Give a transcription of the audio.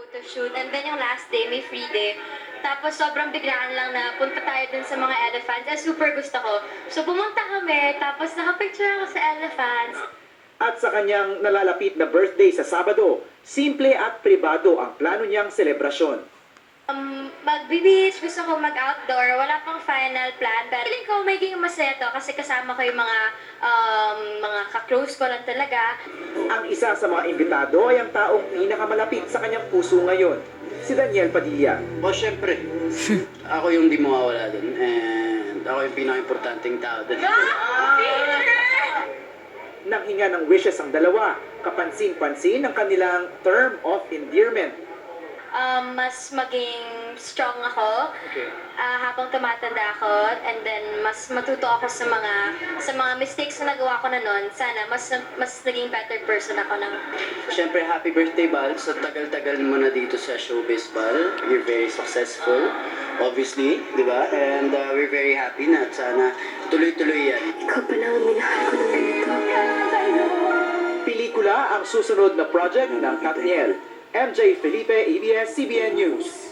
photo shoot, and then yung last day, may free day. Tapos sobrang biglaan lang na punta tayo dun sa mga elephants. Super gusto ko. So pumunta kami, tapos nakapicture ako sa elephants. At sa kanyang nalalapit na birthday sa Sabado, simple at pribado ang plano niyang selebrasyon. Mag-beach, gusto ko mag-outdoor, wala pang final plan. Pero feeling ko magiging masaya to kasi kasama ko yung mga ka-close ko lang talaga. Ang isa sa mga imbitado ay ang taong pinakamalapit sa kanyang puso ngayon, si Daniel Padilla. O syempre, ako yung di mawawala dun. And ako yung pinaka-importanting tao dun. Nang hinga ng wishes ang dalawa, kapansin-pansin ang kanilang term of endearment. Mas maging strong ako habang tumatanda ako, and then mas matuto ako sa mga mistakes na nagawa ko na noon. Sana mas naging better person ako ng. Syempre, happy birthday, Bal. Sa tagal-tagal mo na dito sa showbiz, Bal. You're very successful, obviously, di ba? And we're very happy na at sana tuloy-tuloy yan. Ikaw pala ang minahal ko ng ganito. Pelikula ang susunod na project ng Katniel. MJ Felipe, ABS-CBN News.